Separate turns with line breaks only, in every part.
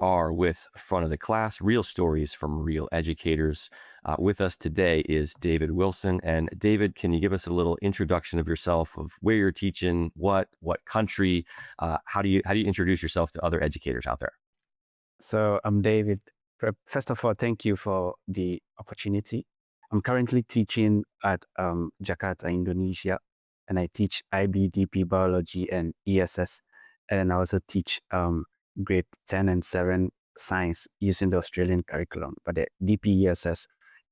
are with Front of the Class, real stories from real educators. With us today is David Wilson. And David, can you give us a little introduction of yourself, of where you're teaching, what country, how do you introduce yourself to other educators out there?
So I'm David. First of all, thank you for the opportunity. I'm currently teaching at Jakarta, Indonesia, and I teach IBDP biology and ESS, and I also teach grade 10 and 7 science using the Australian curriculum. But the DP ESS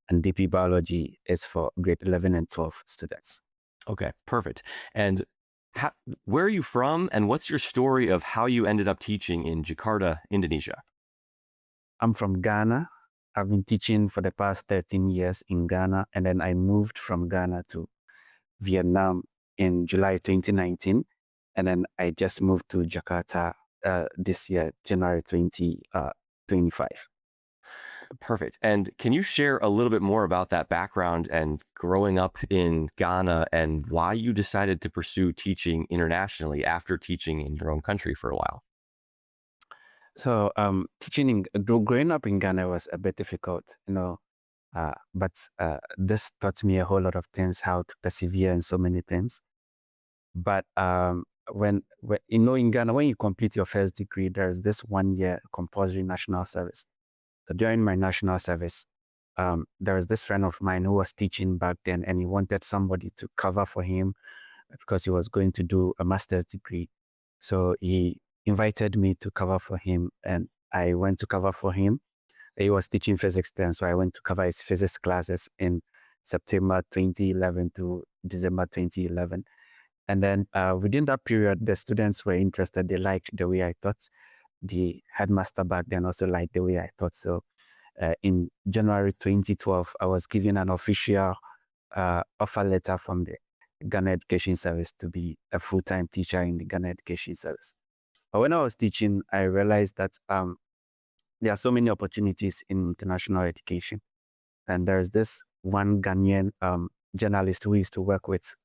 and DP biology is for grade 11 and 12 students.
Okay, perfect. And how, where are you from, and what's your story of how you ended up teaching in Jakarta, Indonesia?
I'm from Ghana. I've been teaching for the past 13 years in Ghana, and then I moved from Ghana to Vietnam in July 2019. And then I just moved to Jakarta this year, January 2025.
Perfect. And can you share a little bit more about that background and growing up in Ghana and why you decided to pursue teaching internationally after teaching in your own country for a while?
So growing up in Ghana was a bit difficult, but this taught me a whole lot of things, how to persevere in so many things. But when in Ghana, when you complete your first degree, there's this 1 year compulsory national service. So during my national service, there was this friend of mine who was teaching back then, and he wanted somebody to cover for him because he was going to do a master's degree. So he invited me to cover for him, and I went to cover for him. He was teaching physics then, so I went to cover his physics classes in September 2011 to December 2011. And then within that period, the students were interested. They liked the way I taught. The headmaster back then also liked the way I taught. So in January 2012, I was given an official offer letter from the Ghana Education Service to be a full-time teacher in the Ghana Education Service. But when I was teaching, I realized that there are so many opportunities in international education. And there's this one Ghanaian journalist who used to work with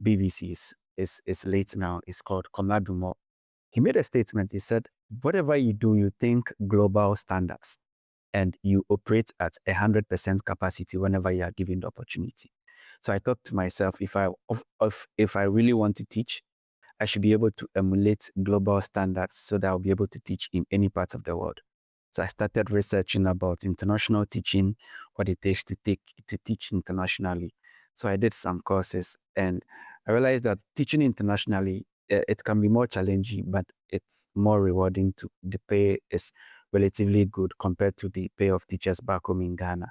BBC, is late now. It's called Komadumo. He made a statement. He said, whatever you do, you think global standards and you operate at 100% capacity whenever you are given the opportunity. So I thought to myself, if I really want to teach, I should be able to emulate global standards so that I'll be able to teach in any part of the world. So I started researching about international teaching, what it takes to teach internationally. So I did some courses, and I realized that teaching internationally, it can be more challenging, but it's more rewarding. The pay is relatively good compared to the pay of teachers back home in Ghana.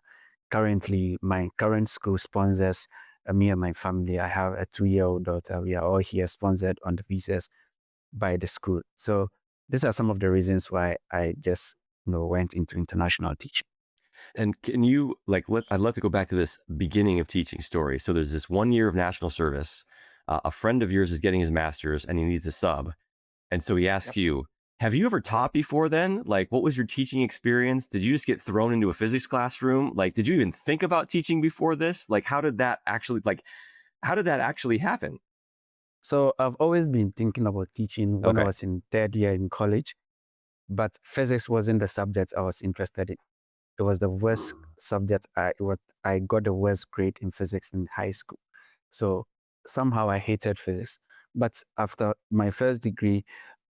Currently, my current school sponsors me and my family. I have a 2-year-old daughter. We are all here sponsored on the visas by the school. So these are some of the reasons why I just went into international teaching.
And can you I'd love to go back to this beginning of teaching story. So there's this 1 year of national service. A friend of yours is getting his master's and he needs a sub. And so he asks
Yep.
you, have you ever taught before then? Like, what was your teaching experience? Did you just get thrown into a physics classroom? Like, did you even think about teaching before this? Like, how did that actually happen?
So I've always been thinking about teaching when I
Okay.
was in third year in college, but physics wasn't the subject I was interested in. It was the worst subject. I got the worst grade in physics in high school. So somehow I hated physics. But after my first degree,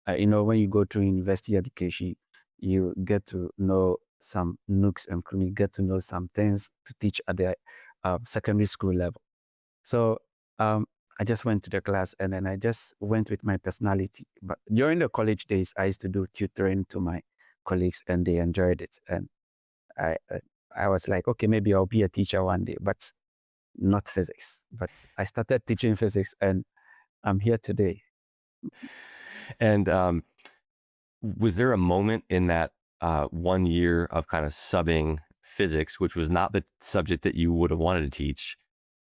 when you go through university education, you get to know some nooks and crannies, get to know some things to teach at the secondary school level. So I just went to the class, and then I just went with my personality. But during the college days, I used to do tutoring to my colleagues, and they enjoyed it. And I uh, I was like, okay, maybe I'll be a teacher one day, but not physics. But I started teaching physics, and I'm here today.
And was there a moment in that 1 year of kind of subbing physics, which was not the subject that you would have wanted to teach,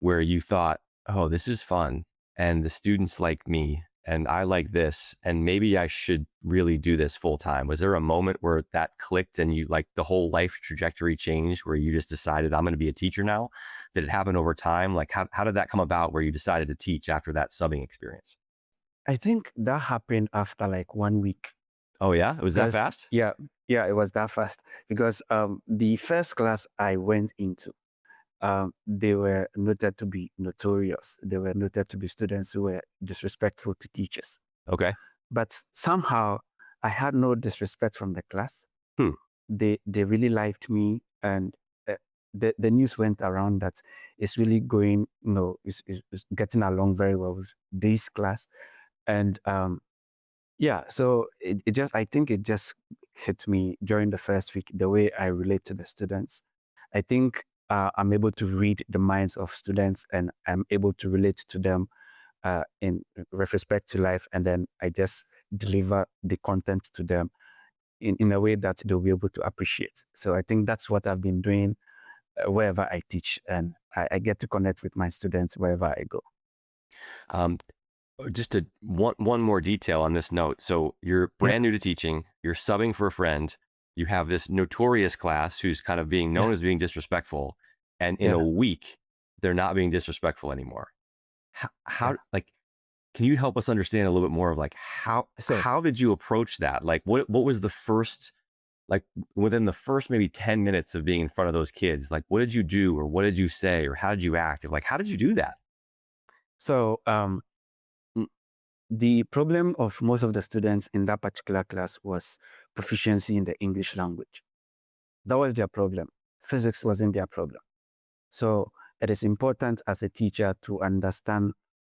where you thought, oh, this is fun and the students like me and I like this and maybe I should really do this full time? Was there a moment where that clicked and you like the whole life trajectory changed where you just decided I'm going to be a teacher now? Did it happen over time? Like how did that come about where you decided to teach after that subbing experience?
I think that happened after like 1 week.
Oh yeah, it was that
because
fast?
yeah, yeah, it was that fast. Because the first class I went into, they were noted to be notorious. They were noted to be students who were disrespectful to teachers.
Okay.
But somehow I had no disrespect from the class.
Hmm.
They really liked me, and the news went around that it's really going, it's getting along very well with this class. And yeah, so it just, I think it just hit me during the first week, the way I relate to the students. I think I'm able to read the minds of students, and I'm able to relate to them in with respect to life. And then I just deliver the content to them in a way that they'll be able to appreciate. So I think that's what I've been doing wherever I teach, and I get to connect with my students wherever I go.
Um, just to one more detail on this note. So you're
Yeah,
brand new to teaching. You're subbing for a friend. You have this notorious class who's kind of being
yeah,
known as being disrespectful, and in a
yeah,
week they're not being disrespectful anymore.
yeah.
How like can you help us understand a little bit more of like
So
how did you approach that? Like what was the first like within the first maybe 10 minutes of being in front of those kids, like what did you do or what did you say or how did you act? Or like how did you do that?
so mm, the problem of most of the students in that particular class was proficiency in the English language. That was their problem. Physics wasn't their problem. So it is important as a teacher to understand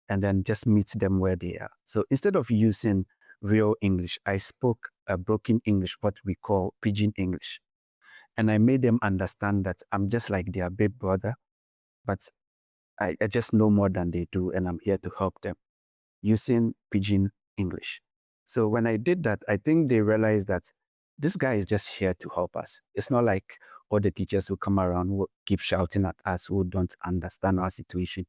and then just meet them where they are. So instead of using real English, I spoke a broken English, what we call pidgin English. And I made them understand that I'm just like their big brother, but I just know more than they do, and I'm here to help them using pidgin English. So when I did that, I think they realized that this guy is just here to help us. It's not like all the teachers who come around who keep shouting at us who don't understand our situation.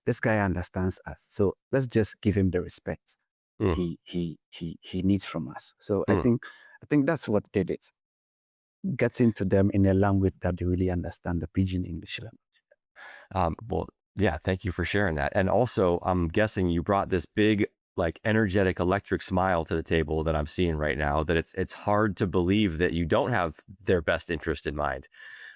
This guy understands us. So let's just give him the respect
Mm,
he needs from us. So I
mm.
think that's what did it. Getting to them in a language that they really understand, the pidgin English language.
Well, yeah, thank you for sharing that. And also, I'm guessing you brought this big, like energetic electric smile to the table that I'm seeing right now, that it's hard to believe that you don't have their best interest in mind.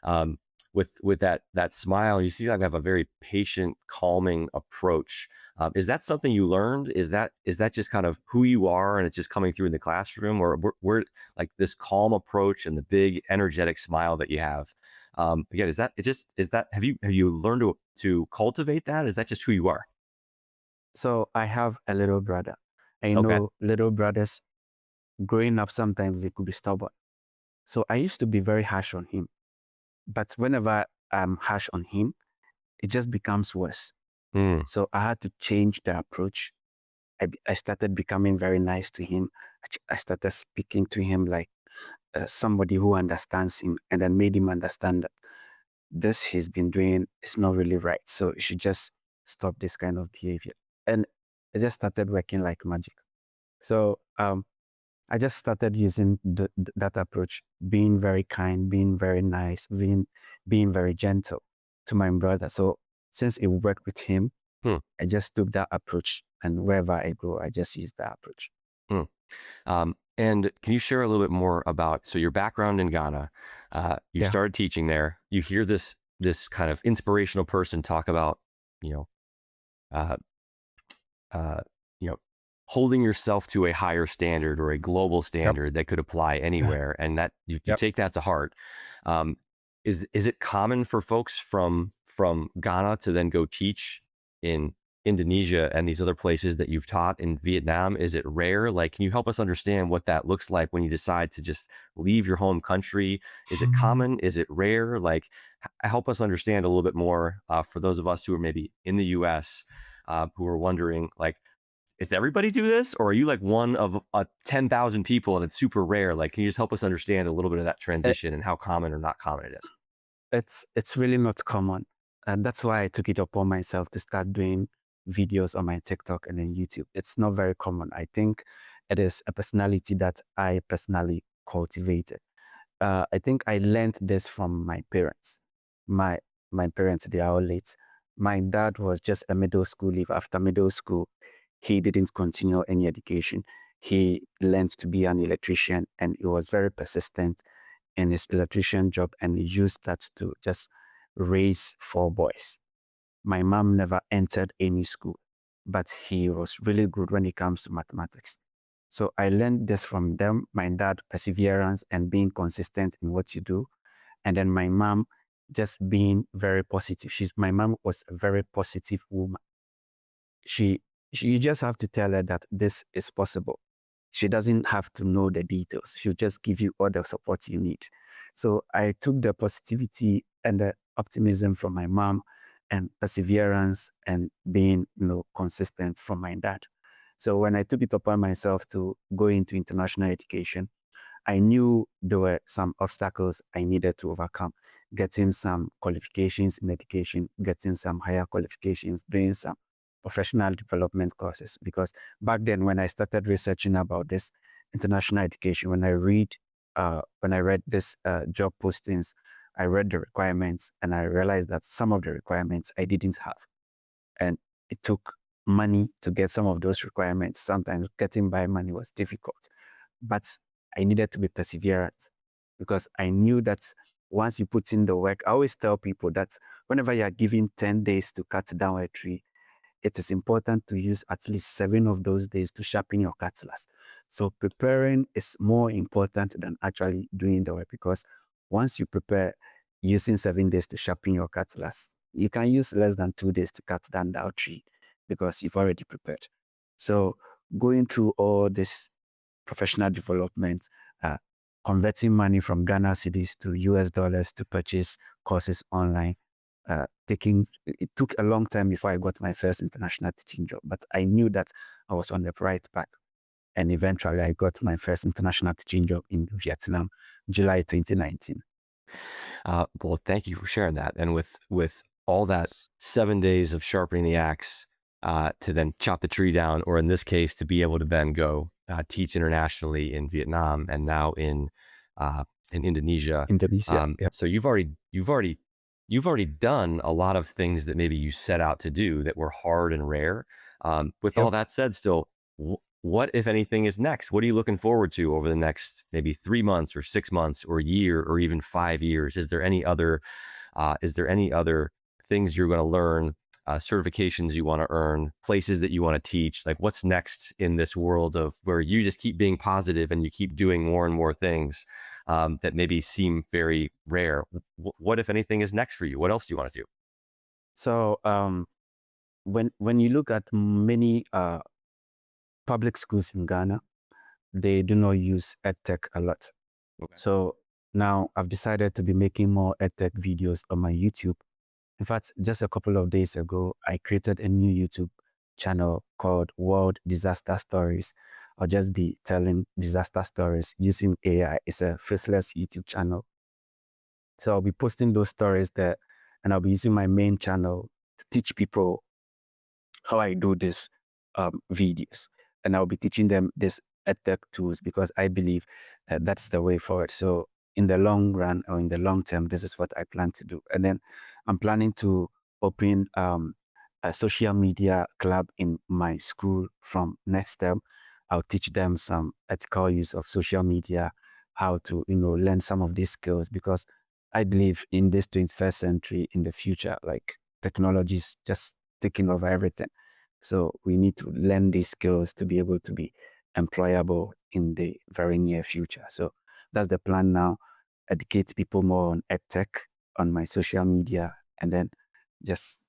Um, with that smile, you see, like, I have a very patient, calming approach. Is that something you learned? Is that just kind of who you are, and it's just coming through in the classroom, or where like this calm approach and the big energetic smile that you have? Again, is that it? Just is that have you learned to cultivate that? Is that just who you are?
So I have a little brother. I
Okay.
know little brothers growing up, sometimes they could be stubborn. So I used to be very harsh on him. But whenever I'm harsh on him, it just becomes worse.
Mm,
So I had to change the approach. I started becoming very nice to him. I started speaking to him like somebody who understands him, and then made him understand that this he's been doing is not really right. So you should just stop this kind of behavior. And it just started working like magic. So I just started using that approach, being very kind, being very nice, being very gentle to my brother. So since it worked with him,
hmm,
I just took that approach, and wherever I go, I just use that approach.
hmm. And can you share a little bit more about so your background in Ghana? You
Yeah,
started teaching there. You hear this kind of inspirational person talk about you know uh, uh, you know, holding yourself to a higher standard or a global
yep,
standard that could apply
yeah,
anywhere, and that you
yep.
take that to heart. Um, is it common for folks from Ghana to then go teach in Indonesia and these other places that you've taught in Vietnam? Is it rare? Like, can you help us understand what that looks like when you decide to just leave your home country? Is it common? Is it rare? Like, help us understand a little bit more for those of us who are maybe in the U.S. Who are wondering, like, is everybody do this, or are you like one of 10,000 people and it's super rare? Like, can you just help us understand a little bit of that
Eh,
transition and how common or not common it is?
it's really not common, and that's why I took it upon myself to start doing videos on my TikTok and then YouTube. It's not very common. I think it is a personality that I personally cultivated. I think I learned this from my parents. My my parents, they are all late. My dad was just a middle school leave. After middle school, he didn't continue any education. he learned to be an electrician, and he was very persistent in his electrician job, and he used that to just raise four boys. My mom never entered any school, but he was really good when it comes to mathematics. So I learned this from them, my dad, perseverance and being consistent in what you do. And then my mom just being very positive. My mom was a very positive woman. She, you just have to tell her that this is possible. She doesn't have to know the details. She'll just give you all the support you need. So I took the positivity and the optimism from my mom and perseverance and being, consistent from my dad. So when I took it upon myself to go into international education, I knew there were some obstacles I needed to overcome. Getting some qualifications in education, getting some higher qualifications, doing some professional development courses. Because back then, when I started researching about this international education, when I read this job postings, I read the requirements and I realized that some of the requirements I didn't have, and it took money to get some of those requirements. Sometimes getting by money was difficult, but I needed to be perseverant because I knew that once you put in the work, I always tell people that whenever you are given 10 days to cut down a tree, it is important to use at least 7 of those days to sharpen your cutlass. So preparing is more important than actually doing the work, because once you prepare using 7 days to sharpen your cutlass, you can use less than 2 days to cut down that tree because you've already prepared. So going through all this professional development, uh, converting money from Ghana cedis to US dollars to purchase courses online. It took a long time before I got my first international teaching job, but I knew that I was on the right path. And eventually I got my first international teaching job in Vietnam, July 2019.
Well, thank you for sharing that. And with all that 7 days of sharpening the axe to then chop the tree down, or in this case, to be able to then go teach internationally in Vietnam and now in Indonesia.
Indonesia. Yeah.
So you've already done a lot of things that maybe you set out to do that were hard and rare. With all
Yep.
that said, still, what, if anything, is next? What are you looking forward to over the next maybe 3 months or 6 months or a year or even 5 years? Is there any other things you're going to learn, certifications you want to earn, places that you want to teach? Like, what's next in this world of where you just keep being positive and you keep doing more and more things that maybe seem very rare? What, if anything, is next for you? What else do you want to do?
So when you look at many public schools in Ghana, they do not use EdTech a lot.
Okay.
So now I've decided to be making more EdTech videos on my YouTube. In fact, just a couple of days ago, I created a new YouTube channel called World Disaster Stories. I'll just be telling disaster stories using AI. It's a faceless YouTube channel. So I'll be posting those stories there, and I'll be using my main channel to teach people how I do this videos. And I'll be teaching them this edtech tools because I believe that's the way forward. So in the long run or in the long term, this is what I plan to do. And then I'm planning to open a social media club in my school from next term. I'll teach them some ethical use of social media, how to, learn some of these skills, because I believe in this 21st century, in the future, like technology is just taking over everything. So we need to learn these skills to be able to be employable in the very near future. So that's the plan now. Educate people more on edtech on my social media, and then just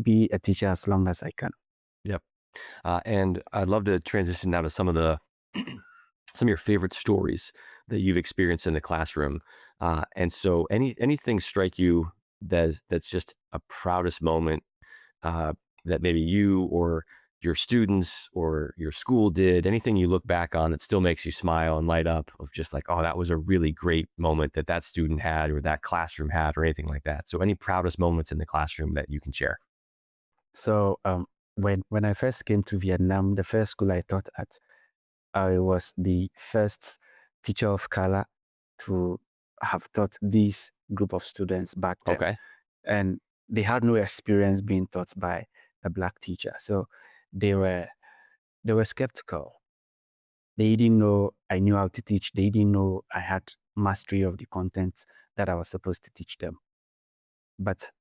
be a teacher as long as I can.
Yep. And I'd love to transition now to some of your favorite stories that you've experienced in the classroom. And so anything strike you that's just a proudest moment uh, that maybe you or your students or your school did, anything you look back on that still makes you smile and light up, of just like, oh, that was a really great moment that student had or that classroom had, or anything like that. So any proudest moments in the classroom that you can share?
So when I first came to Vietnam, the first school I taught at, I was the first teacher of color to have taught this group of students back then.
Okay.
And they had no experience being taught by a black teacher. So they were skeptical. They didn't know I knew how to teach. They didn't know I had mastery of the content that I was supposed to teach them. But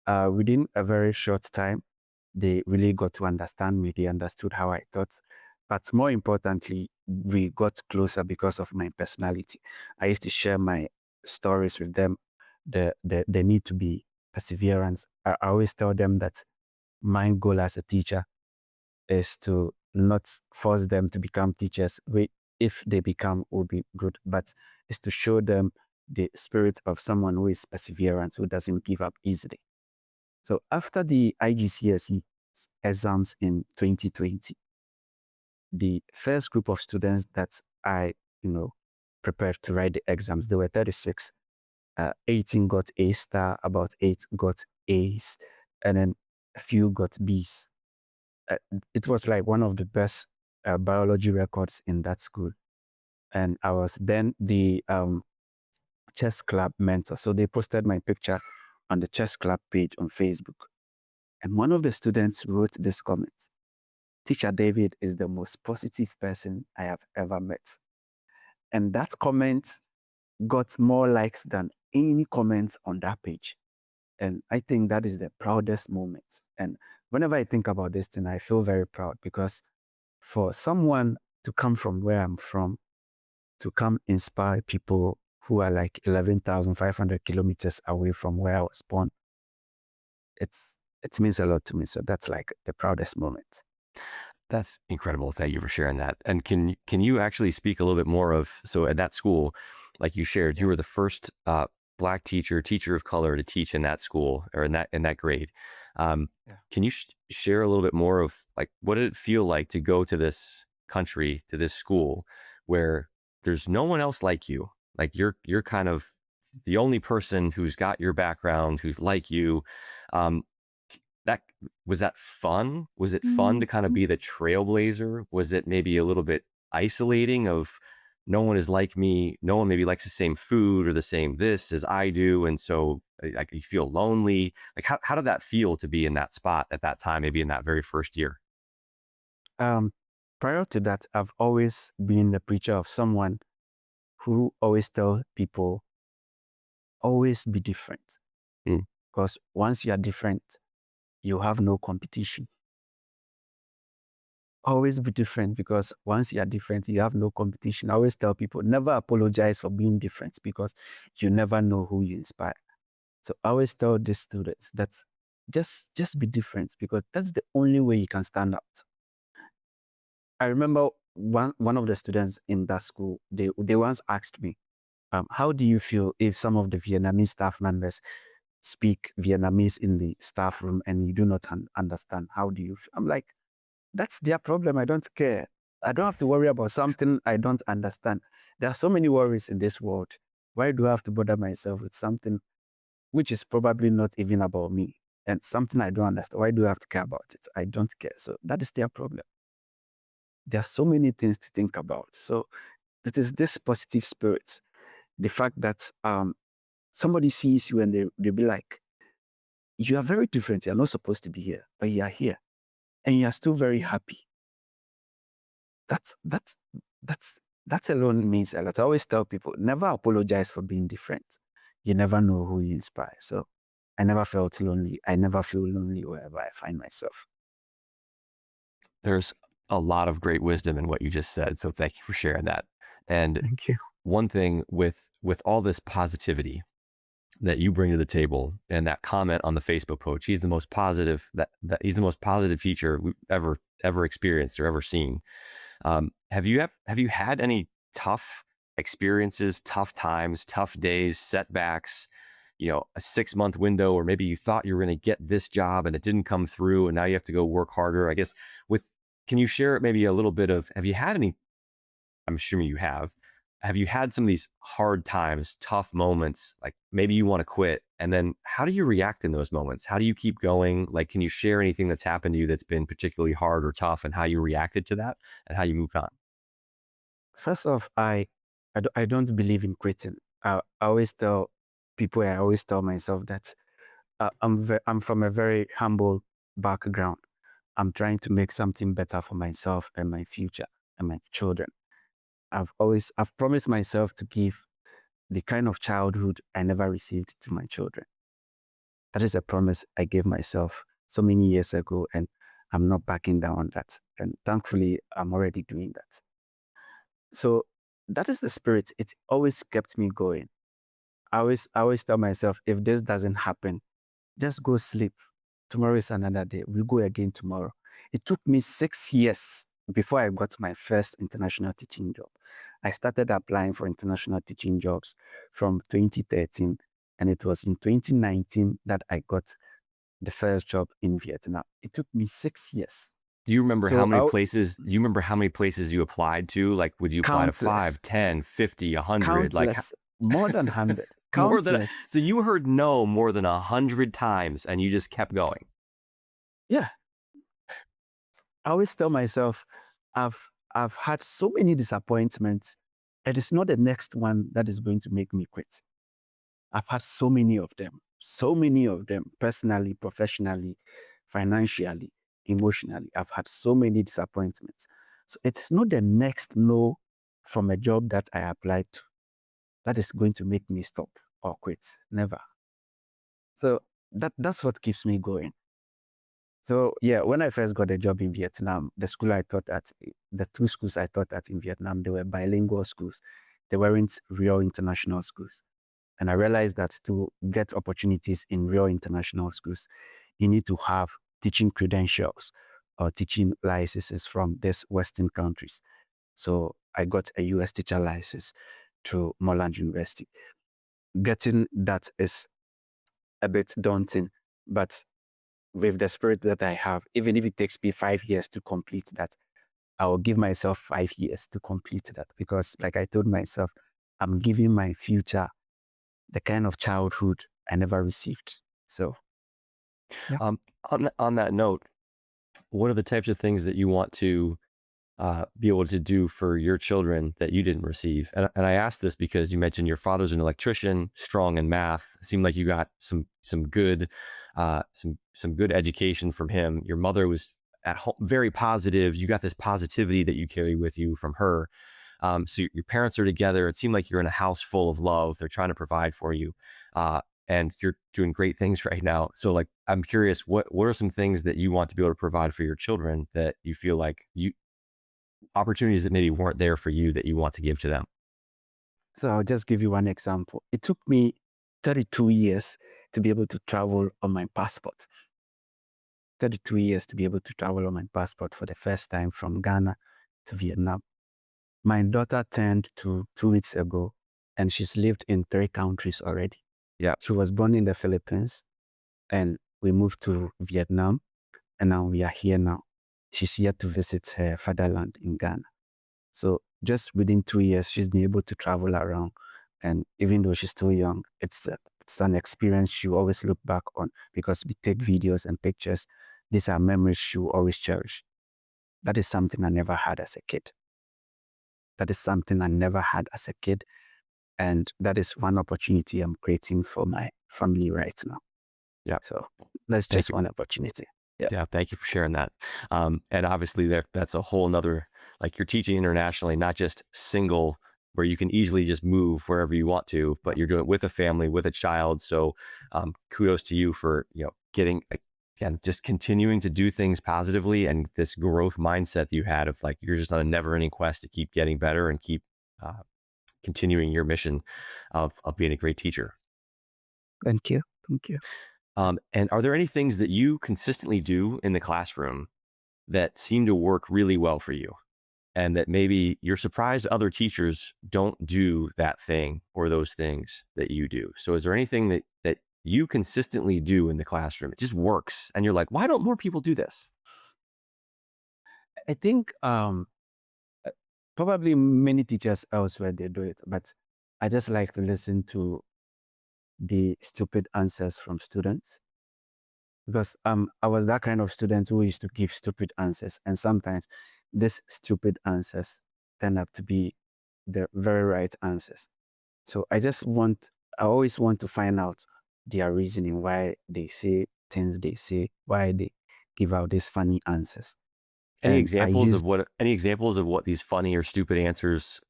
within a very short time, they really got to understand me. They understood how I thought. But more importantly, we got closer because of my personality. I used to share my stories with them. The need to be perseverance. I always tell them that my goal as a teacher is to not force them to become teachers. If they become, will be good, but is to show them the spirit of someone who is perseverant, who doesn't give up easily. So after the IGCSE exams in 2020, the first group of students that I, you know, prepared to write the exams, there were 36. 18 got A star, about 8 got A's, and then a few got B's. Uh, it was like one of the best biology records in that school. And I was then the chess club mentor. So they posted my picture on the chess club page on Facebook. And one of the students wrote this comment: Teacher David is the most positive person I have ever met. And that comment got more likes than any comment on that page. And I think that is the proudest moment. And whenever I think about this thing, I feel very proud because for someone to come from where I'm from, to come inspire people who are like 11,500 kilometers away from where I was born, it means a lot to me. So that's like the proudest moment.
That's incredible. Thank you for sharing that. And can you actually speak a little bit more of, so at that school, like you shared, you
Yeah.
were the first Black teacher of color to teach in that school or in that grade. Um,
Yeah.
can you share a little bit more of like what did it feel like to go to this country, to this school where there's no one else like you? Like you're kind of the only person who's got your background, who's like you. Um, that was that fun? Was it fun to kind of be the trailblazer? Was it maybe a little bit isolating of no one is like me, no one maybe likes the same food or the same this as I do, and so like you feel lonely. Like how did that feel to be in that spot at that time, maybe in that very first year?
Um, Prior to that, I've always been the preacher of someone who always tell people, always be different.
Mm.
Because once you are different, you have no competition. Always be different because once you are different, you have no competition. I always tell people, never apologize for being different because you never know who you inspire. So I always tell these students that just be different because that's the only way you can stand out. I remember one of the students in that school, they once asked me, how do you feel if some of the Vietnamese staff members speak Vietnamese in the staff room and you do not understand? How do you feel? I'm like, that's their problem. I don't care. I don't have to worry about something I don't understand. There are so many worries in this world. Why do I have to bother myself with something which is probably not even about me and something I don't understand? Why do I have to care about it? I don't care. So that is their problem. There are so many things to think about. So it is this positive spirit, the fact that somebody sees you and they'll be like, you are very different. You're not supposed to be here, but you are here and you are still very happy. That's that's that's that alone means a lot. I always tell people, never apologize for being different. You never know who you inspire. So I never felt lonely. I never feel lonely wherever I find myself.
There's a lot of great wisdom in what you just said, so thank you for sharing that. And
Thank you.
one thing with all this positivity that you bring to the table and that comment on the Facebook post, he's the most positive that he's the most positive teacher we've ever experienced or ever seen. Have you had any tough experiences, tough times, tough days, setbacks? You know, a 6 month window, or maybe you thought you were going to get this job and it didn't come through, and now you have to go work harder. I guess with can you share maybe a little bit of have you had any I'm assuming you have. Have you had some of these hard times, tough moments, like maybe you want to quit? And then how do you react in those moments? How do you keep going? Like, can you share anything that's happened to you that's been particularly hard or tough and how you reacted to that and how you moved on?
First off, I don't believe in quitting. I always tell people, I always tell myself that I'm from a very humble background. I'm trying to make something better for myself and my future. and my children. I've promised myself to give the kind of childhood I never received to my children. That is a promise I gave myself so many years ago, and I'm not backing down on that. And thankfully, I'm already doing that. So that is the spirit. It always kept me going. I always tell myself, if this doesn't happen, just go sleep. Tomorrow is another day. We'll go again tomorrow. It took me 6 years before I got my first international teaching job. I started applying for international teaching jobs from 2013, and it was in 2019 that I got the first job in Vietnam. It took me 6 years.
Do you remember how
So
many places do you remember how many places you applied to? Like, would you apply to
countless,
5, 10, 50, 100? Like,
countless, more than 100,
more than
countless.
so you heard no more than 100 times and you just kept going.
Yeah, I always tell myself, I've had so many disappointments. It is not the next one that is going to make me quit. I've had so many of them, personally, professionally, financially, emotionally. I've had so many disappointments. So it's not the next no from a job that I applied to that is going to make me stop or quit. Never. So that's what keeps me going. So yeah, when I first got a job in Vietnam, the two schools I taught at in Vietnam, they were bilingual schools. They weren't real international schools. And I realized that to get opportunities in real international schools, you need to have teaching credentials or teaching licenses from these Western countries. So I got a US teacher license through Moreland University. Getting that is a bit daunting, but with the spirit that I have, even if it takes me 5 years to complete that, I will give myself 5 years to complete that because, like I told myself, I'm giving my future the kind of childhood I never received. So, yeah.
On that note, what are the types of things that you want to be able to do for your children that you didn't receive? And I asked this because you mentioned your father's an electrician, strong in math. It seemed like you got some good some good education from him. Your mother was at home very positive. You got this positivity that you carry with you from her. So your parents are together. It seemed like you're in a house full of love. They're trying to provide for you. And you're doing great things right now. So like, I'm curious, what are some things that you want to be able to provide for your children that you feel like you opportunities that maybe weren't there for you that you want to give to them?
So I'll just give you one example. It took me 32 years to be able to travel on my passport. 32 years to be able to travel on my passport for the first time from Ghana to Vietnam. My daughter turned 2 weeks ago, and she's lived in 3 countries already.
Yeah.
She was born in the Philippines, and we moved to Vietnam, and now we are here now. She's yet to visit her fatherland in Ghana. So just within 2 years, she's been able to travel around. And even though she's still young, it's an experience she will always look back on because we take videos and pictures. These are memories she will always cherish. That is something I never had as a kid. That is something I never had as a kid. And that is one opportunity I'm creating for my family right now.
Yeah.
So that's
Thank
just
you.
one opportunity. Yeah.
Yeah. Thank you for sharing that. And obviously that's a whole nother, like you're teaching internationally, not just single where you can easily just move wherever you want to, but you're doing it with a family, with a child. So kudos to you for, getting, again, just continuing to do things positively and this growth mindset that you had of like, you're just on a never ending quest to keep getting better and keep continuing your mission of being a great teacher.
Thank you. Thank you.
And are there any things that you consistently do in the classroom that seem to work really well for you? And that maybe you're surprised other teachers don't do that thing or those things that you do. So is there anything that you consistently do in the classroom? It just works. And you're like, why don't more people do this?
I think uh, probably many teachers elsewhere they do it, but I just like to listen to the stupid answers from students because I was that kind of student who used to give stupid answers, and sometimes these stupid answers turn up to be the very right answers. So I always want to find out their reasoning why they say things they say, why they give out these funny answers. And I used
any examples of what these funny or stupid answers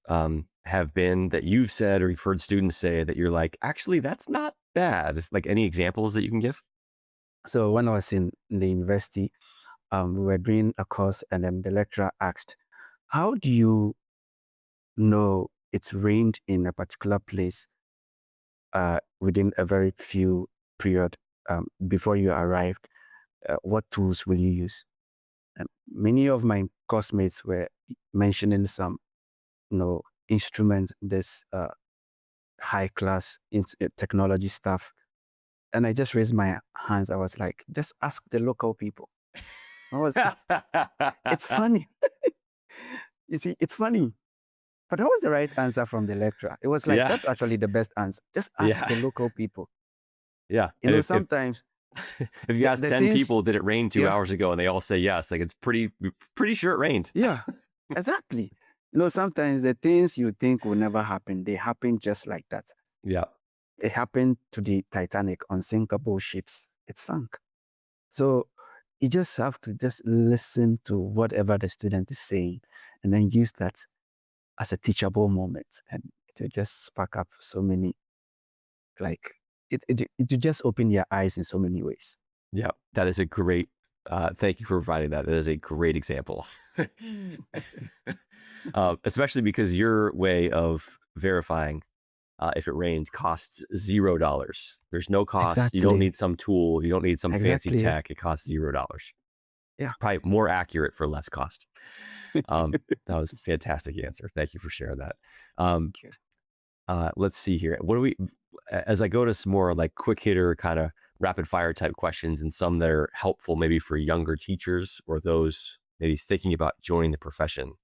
have been that you've said or you've heard students say that you're like, actually, that's not bad. Like any examples that you can give?
so when I was in the university, we were doing a course, and then the lecturer asked, "How do you know it's rained in a particular place within a very few period before you arrived? What tools will you use?" And many of my classmates were mentioning some, instruments, this high class technology stuff. And I just raised my hands. I was like, just ask the local people. I was, it's funny. You see, it's funny. But that was the right answer from the lecturer. It was like,
Yeah.
that's actually the best answer. Just ask
Yeah.
the local people.
Yeah. And
Sometimes
if you ask
the
10
things,
people, did it rain two
yeah,
hours ago? And they all say yes, like it's pretty sure it rained.
yeah, exactly. Sometimes the things you think will never happen, they happen just like that.
Yeah.
It happened to the Titanic, unsinkable ships. It sank. So you just have to just listen to whatever the student is saying and then use that as a teachable moment. And it will just spark up so many, like, it will just open your eyes in so many ways.
Yeah. That is a great, thank you for providing that. That is a great example. Especially because your way of verifying if it rains costs $0. There's no cost. You don't
Exactly.
need some tool. You don't need some fancy
Exactly.
tech. It costs $0.
Yeah.
Probably more accurate for less cost. That was a fantastic answer. Thank you for sharing that. Um,
Thank you.
let's see here. What do we, as I go to some more like quick hitter kind of rapid fire type questions and some that are helpful maybe for younger teachers or those maybe thinking about joining the profession.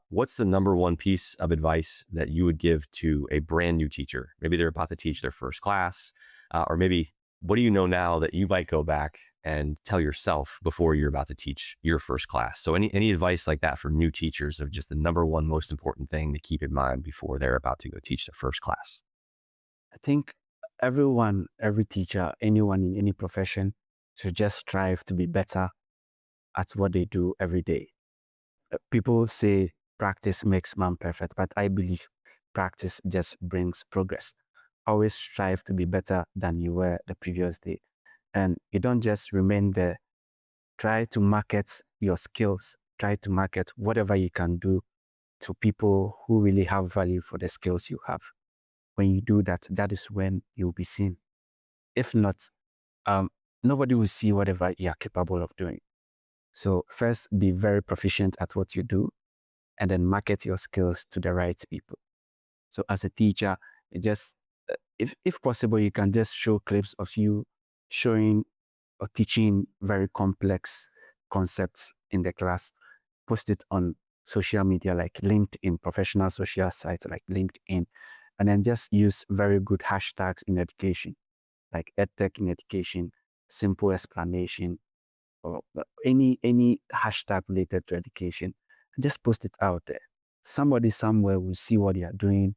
What's the number one piece of advice that you would give to a brand new teacher? Maybe they're about to teach their first class, or maybe what do you know now that you might go back and tell yourself before you're about to teach your first class? So any advice like that for new teachers of just the number one most important thing to keep in mind before they're about to go teach their first class?
I think everyone, every teacher, anyone in any profession should just strive to be better at what they do every day. People say practice makes man perfect, but I believe practice just brings progress. Always strive to be better than you were the previous day. And you don't just remain there. Try to market your skills. Try to market whatever you can do to people who really have value for the skills you have. When you do that, that is when you'll be seen. If not, um, nobody will see whatever you are capable of doing. So first, be very proficient at what you do, and then market your skills to the right people. So as a teacher, just if possible, you can just show clips of you showing or teaching very complex concepts in the class, post it on social media like LinkedIn, professional social sites like LinkedIn, and then just use very good hashtags in education, like EdTech in education, simple explanation, or any hashtag related to education. Just post it out there. Somebody somewhere will see what you are doing,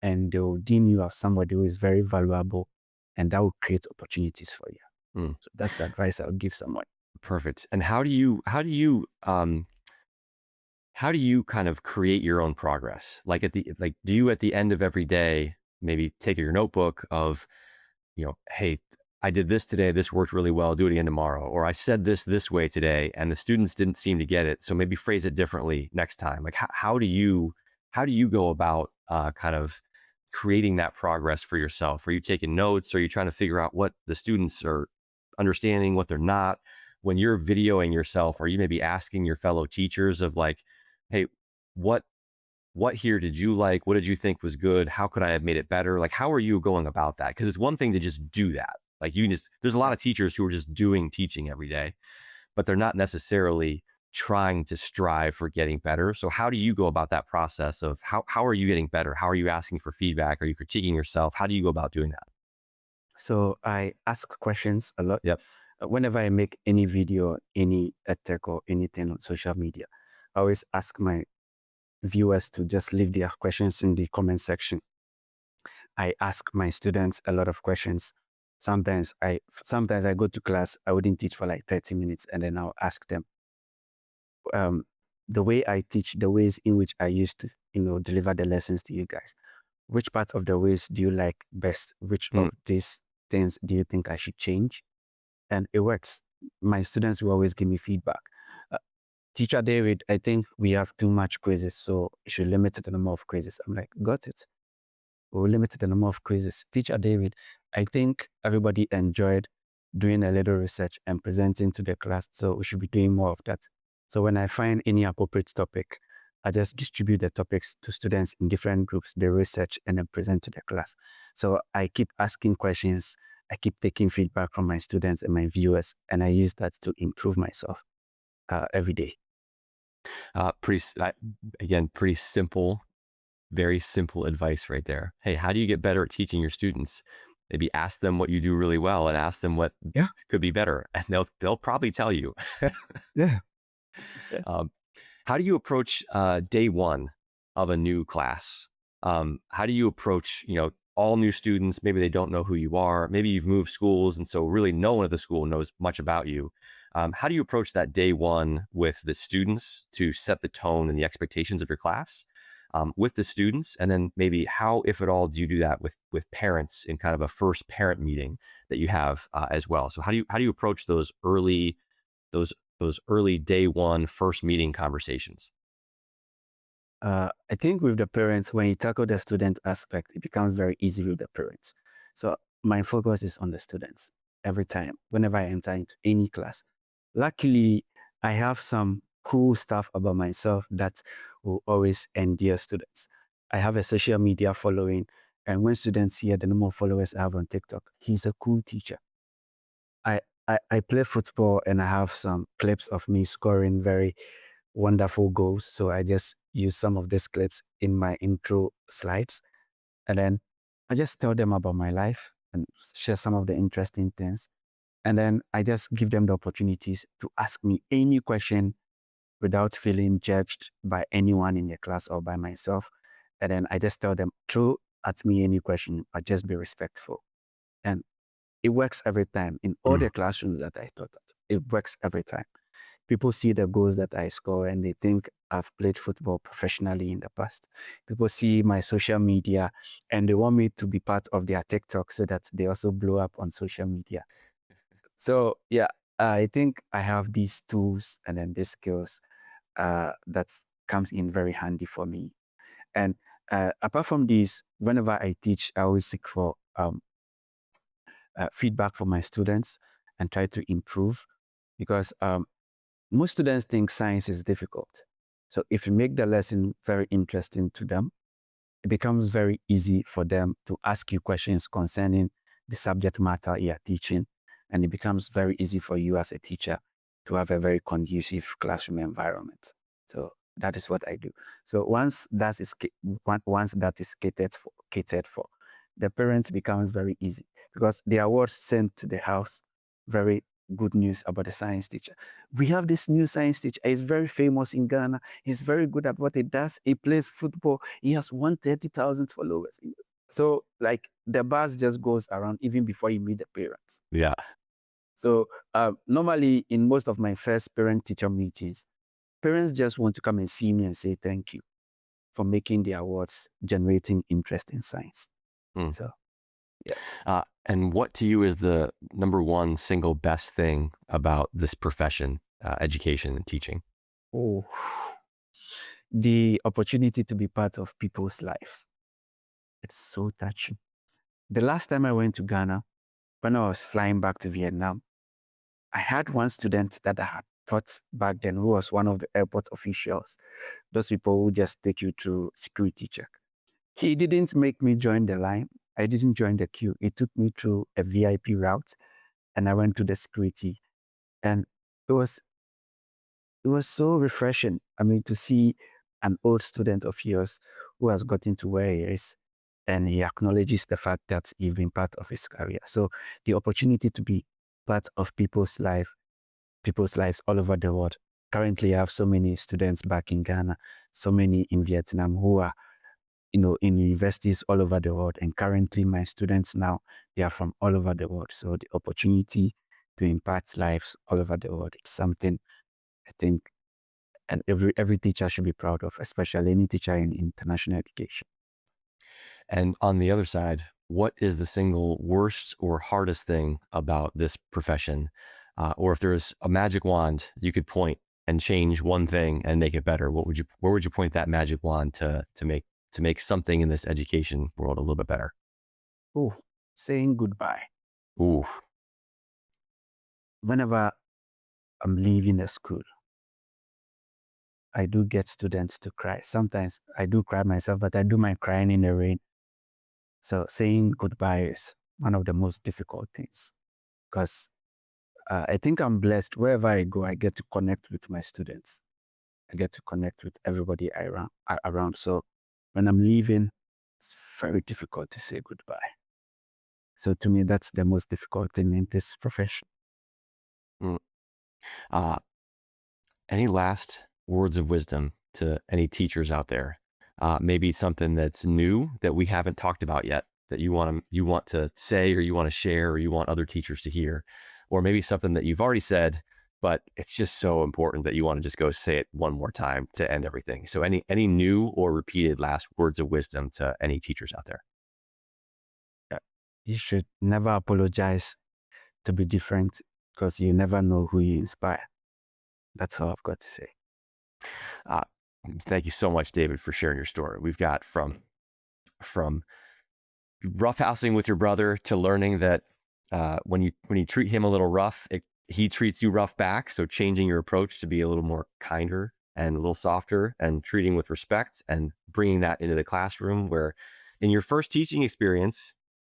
and they will deem you as somebody who is very valuable, and that will create opportunities for you.
Hmm,
So that's the advice I would give someone.
perfect. And how do you kind of create your own progress? Like do you at the end of every day maybe take your notebook of, hey, I did this today, this worked really well, do it again tomorrow, or I said this way today and the students didn't seem to get it, so maybe phrase it differently next time. Like how do you go about kind of creating that progress for yourself? Are you taking notes? Are you trying to figure out what the students are understanding, what they're not? When you're videoing yourself, are you maybe asking your fellow teachers of like, hey, what what here did you like? What did you think was good? How could I have made it better? Like, how are you going about that? Because it's one thing to just do that. Like there's a lot of teachers who are just doing teaching every day, but they're not necessarily trying to strive for getting better. So how do you go about that process of how are you getting better? How are you asking for feedback? Are you critiquing yourself? How do you go about doing that?
So I ask questions a lot.
Yep.
Whenever I make any video, any tech or anything on social media, I always ask my viewers to just leave their questions in the comment section. I ask my students a lot of questions. Sometimes I go to class, I wouldn't teach for like 30 minutes, and then I'll ask them, um, the way I teach, the ways in which I used to, deliver the lessons to you guys. Which part of the ways do you like best? Which
Mm.
of these things do you think I should change? And it works. My students will always give me feedback. Uh, Teacher David, I think we have too much quizzes, so you should limit the number of quizzes. I'm like, got it. We'll limit the number of quizzes. Teacher David, I think everybody enjoyed doing a little research and presenting to the class, so we should be doing more of that. So when I find any appropriate topic, I just distribute the topics to students in different groups, they research and then present to the class. So I keep asking questions, I keep taking feedback from my students and my viewers, and I use that to improve myself every day.
Again, pretty simple, very simple advice right there. Hey, how do you get better at teaching your students? Maybe ask them what you do really well and ask them what
Yeah,
could be better, and they'll probably tell you.
yeah, yeah.
um, how do you approach day one of a new class? How do you approach, all new students? Maybe they don't know who you are. Maybe you've moved schools, and so really no one at the school knows much about you. How do you approach that day one with the students to set the tone and the expectations of your class with the students? And then maybe how, if at all, do you do that with parents in kind of a first parent meeting that you have as well? So how do you approach those those early day one first meeting conversations?
I think with the parents, when you tackle the student aspect, it becomes very easy with the parents. So my focus is on the students every time, whenever I enter into any class. Luckily, I have some cool stuff about myself that will always endear students. I have a social media following, and when students hear the number of followers I have on TikTok, he's a cool teacher. I play football and I have some clips of me scoring very wonderful goals. So I just use some of these clips in my intro slides. And then I just tell them about my life and share some of the interesting things. And then I just give them the opportunities to ask me any question without feeling judged by anyone in the class or by myself. And then I just tell them, throw at me any question, but just be respectful. And it works every time in all
Mm.
the classrooms that I taught at. It works every time. People see the goals that I score and they think I've played football professionally in the past. People see my social media and they want me to be part of their TikTok so that they also blow up on social media. So yeah, I think I have these tools and then these skills that comes in very handy for me. And apart from this, whenever I teach, I always seek for feedback from my students and try to improve because most students think science is difficult. So if you make the lesson very interesting to them, it becomes very easy for them to ask you questions concerning the subject matter you are teaching. And it becomes very easy for you as a teacher to have a very conducive classroom environment. So that is what I do. So once that is catered for, the parents becomes very easy because the awards sent to the house, very good news about the science teacher. We have this new science teacher. He's very famous in Ghana. He's very good at what he does. He plays football. He has 130,000 followers. So like the buzz just goes around even before you meet the parents.
Yeah.
So normally in most of my first parent-teacher meetings, parents just want to come and see me and say thank you for making the awards generating interest in science.
Mm.
So yeah.
And what to you is the number one single best thing about this profession, education and teaching?
Oh, the opportunity to be part of people's lives. It's so touching. The last time I went to Ghana, when I was flying back to Vietnam, I had one student that I had taught back then who was one of the airport officials. Those people who just take you through security check. He didn't make me join the line. I didn't join the queue. He took me through a VIP route and I went to the security. And it was it was so refreshing. I mean, to see an old student of yours who has gotten to where he is and he acknowledges the fact that you've been part of his career. So the opportunity to be part of people's lives all over the world. Currently, I have so many students back in Ghana, so many in Vietnam who are, in universities all over the world. And currently, my students now, they are from all over the world. So the opportunity to impact lives all over the world, it's something I think and every teacher should be proud of, especially any teacher in international education.
And on the other side, what is the single worst or hardest thing about this profession? Or if there's a magic wand you could point and change one thing and make it better, where would you point that magic wand to make something in this education world a little bit better?
Oh, saying goodbye.
Ooh,
Whenever I'm leaving a school, I do get students to cry. Sometimes I do cry myself, but I do my crying in the rain. So saying goodbye is one of the most difficult things because I think I'm blessed. Wherever I go, I get to connect with my students. I get to connect with everybody around. So when I'm leaving, it's very difficult to say goodbye. So to me, that's the most difficult thing in this profession.
mm. Uh, any last words of wisdom to any teachers out there? Maybe something that's new that we haven't talked about yet that you want to say or you want to share or you want other teachers to hear, or maybe something that you've already said, but it's just so important that you want to just go say it one more time to end everything. So any new or repeated last words of wisdom to any teachers out there?
Uh, You should never apologize to be different because you never know who you inspire. That's all I've got to say.
Uh, Thank you so much, David, for sharing your story. We've got from roughhousing with your brother to learning that when you treat him a little rough, he treats you rough back. So changing your approach to be a little more kinder and a little softer and treating with respect and bringing that into the classroom where in your first teaching experience,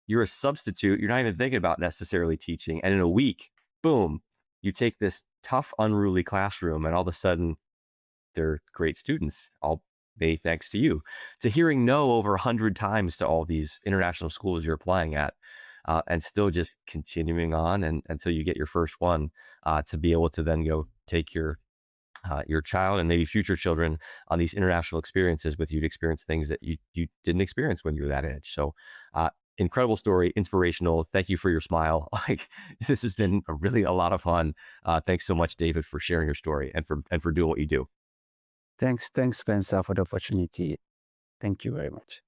you're a substitute. You're not even thinking about necessarily teaching. And in a week, boom, you take this tough, unruly classroom and all of a sudden they're great students, all many thanks to you. To hearing no over 100 times to all these international schools you're applying at, and still just continuing on and until you get your first one, to be able to then go take your child and maybe future children on these international experiences with you to experience things that you didn't experience when you were that age. So, incredible story, inspirational. Thank you for your smile. Like this has been a lot of fun. Thanks so much, David, for sharing your story and for doing what you do.
Thanks, Spencer, for the opportunity. Thank you very much.